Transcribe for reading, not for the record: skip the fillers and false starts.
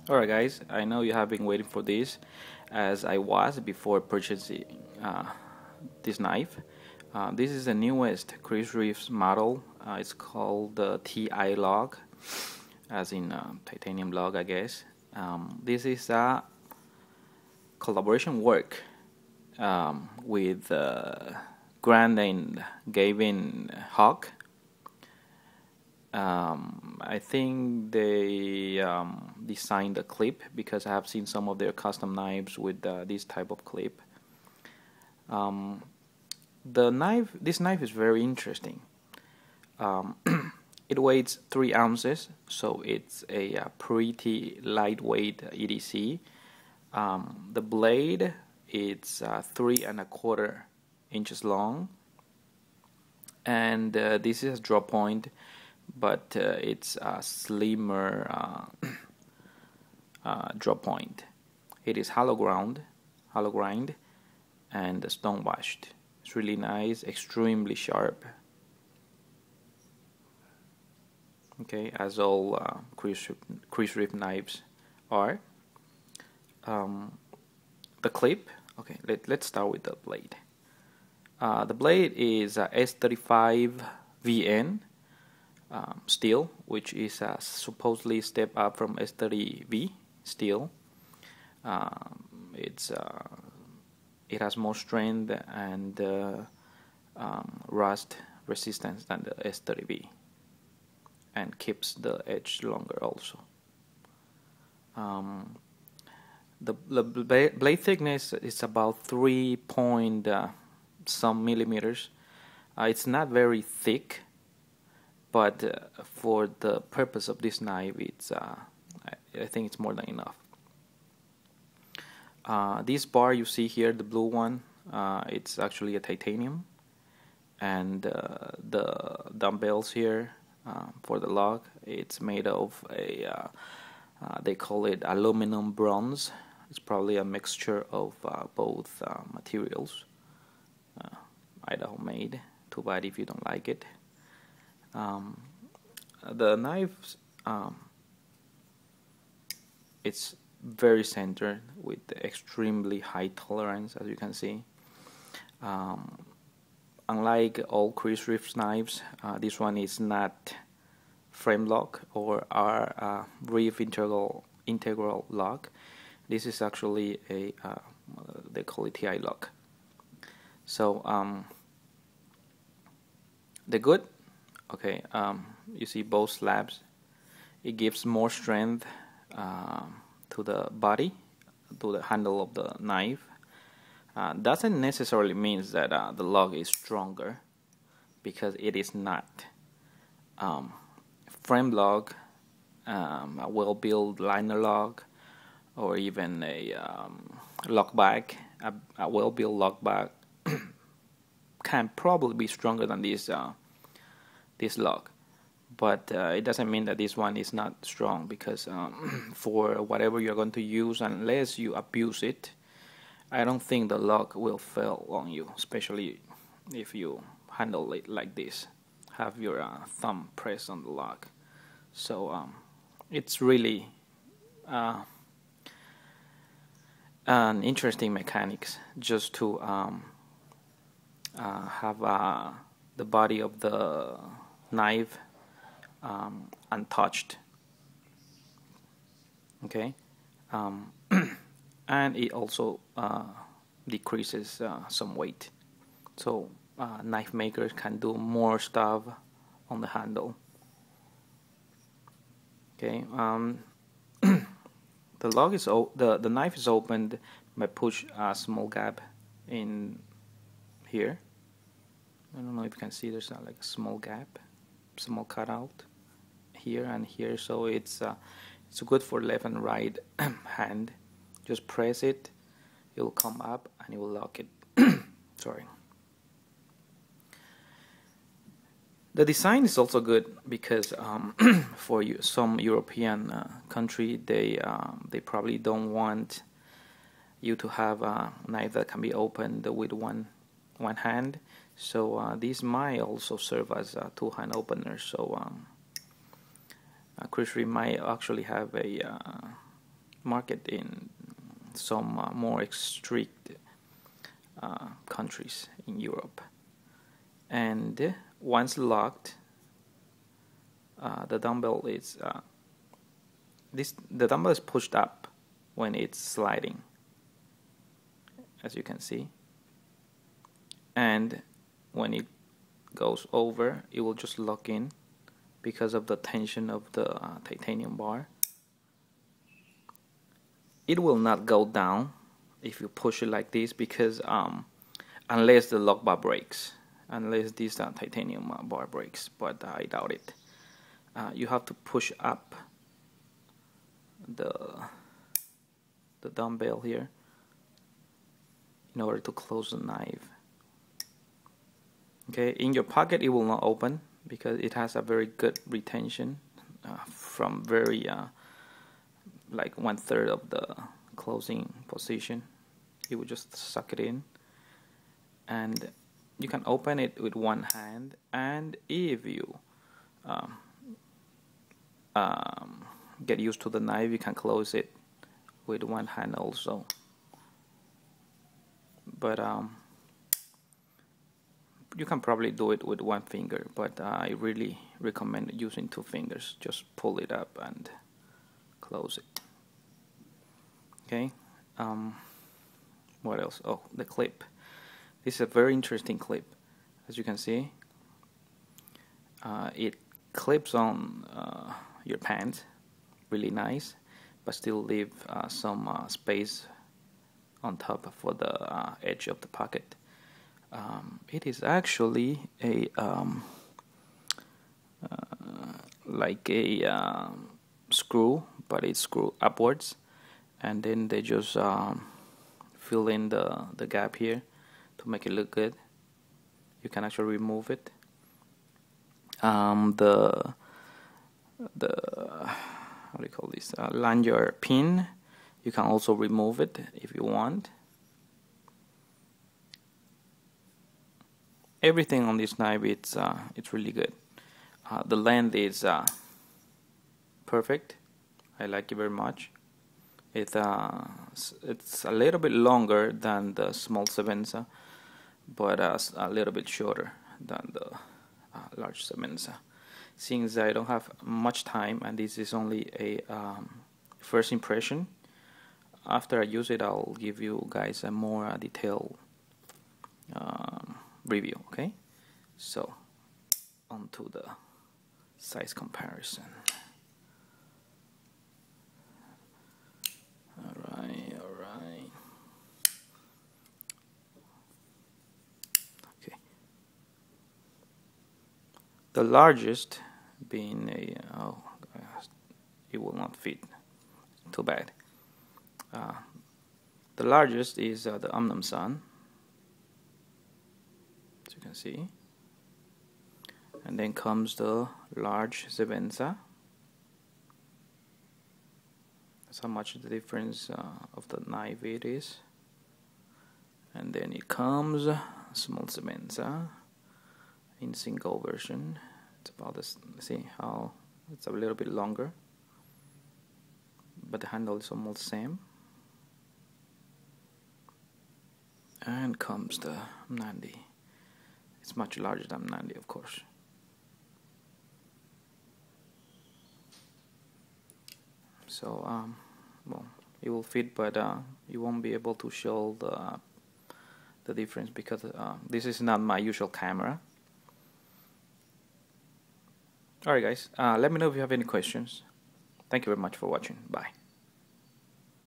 Alright guys, I know you have been waiting for this as I was before purchasing this knife. This is the newest Chris Reeve's model. It's called the Ti Lock, as in titanium lock, I guess. This is a collaboration work with Grant and Gavin Hawk. I think they designed the clip because I have seen some of their custom knives with this type of clip. This knife is very interesting. It weighs 3 ounces, so it's a pretty lightweight EDC. The blade it's 3¼ inches long, and this is a draw point, but it's a slimmer draw point. It is hollow grind, and stone washed. It's really nice, extremely sharp. Okay, as all Chris Reeve knives are. The clip. Okay, let's start with the blade. The blade is S35 VN. Steel, which is supposedly a step up from S30V steel. It has more strength and rust resistance than the S30V, and keeps the edge longer also. The blade thickness is about 3 point some millimeters. It's not very thick, but for the purpose of this knife, it's I think it's more than enough. This bar you see here, the blue one, it's actually a titanium, and the dumbbells here for the lock, it's made of a they call it aluminum bronze. It's probably a mixture of both materials. Idaho made. Too bad if you don't like it. The knife, it's very centered with extremely high tolerance, as you can see. Unlike all Chris Reeve's knives, this one is not frame lock or our Reeve integral lock. This is actually a they call it Ti Lock. So the good. Okay, you see both slabs. It gives more strength to the body, to the handle of the knife. Doesn't necessarily mean that the lock is stronger, because it is not. Frame lock, a well-built liner lock, or even a lock back, a well-built lock back can probably be stronger than this lock, but it doesn't mean that this one is not strong, because for whatever you're going to use, unless you abuse it, I don't think the lock will fail on you, especially if you handle it like this, have your thumb pressed on the lock. So it's really an interesting mechanics, just to have the body of the knife untouched. Okay, and it also decreases some weight, so knife makers can do more stuff on the handle. Okay, the lock is the knife is opened by push a small gap in here. I don't know if you can see, there's like a small gap, small cutout here and here, so it's good for left and right hand. Just press it, it will come up and it will lock it. Sorry. The design is also good because for some European country, they probably don't want you to have a knife that can be opened with one hand. So this might also serve as a two-hand opener. So Chris Reeve might actually have a market in some more strict countries in Europe. And once locked, the dumbbell is the dumbbell is pushed up when it's sliding, as you can see, and when it goes over, it will just lock in because of the tension of the titanium bar. It will not go down if you push it like this, because unless the lock bar breaks, unless this titanium bar breaks, but I doubt it. You have to push up the dumbbell here in order to close the knife. Okay, in your pocket it will not open because it has a very good retention from very like 1/3 of the closing position. It will just suck it in, and you can open it with one hand, and if you get used to the knife, you can close it with one hand also. But you can probably do it with one finger, but I really recommend using two fingers. Just pull it up and close it. Okay. What else? Oh, the clip. This is a very interesting clip. As you can see, it clips on your pants, really nice, but still leave some space on top for the edge of the pocket. It is actually a like a screw, but it's screwed upwards, and then they just fill in the gap here to make it look good. You can actually remove it. The how do you call this, lanyard pin, you can also remove it if you want. Everything on this knife, it's really good. The length is perfect. I like it very much. It's a little bit longer than the small Sevenza, but a little bit shorter than the large Sevenza. Since I don't have much time and this is only a first impression, after I use it, I'll give you guys a more detailed review. Okay, so on to the size comparison. Alright. Okay. The largest being a it will not fit. Too bad. The largest is the Sun, as you can see, and then comes the large Sevenza. That's how much the difference of the knife it is. And then it comes small Sevenza in single version. It's about this. See how it's a little bit longer, but the handle is almost the same. And comes the Nandi. It's much larger than Nandi, of course. So well, it will fit, but you won't be able to show the difference because this is not my usual camera. Alright guys, let me know if you have any questions. Thank you very much for watching. Bye.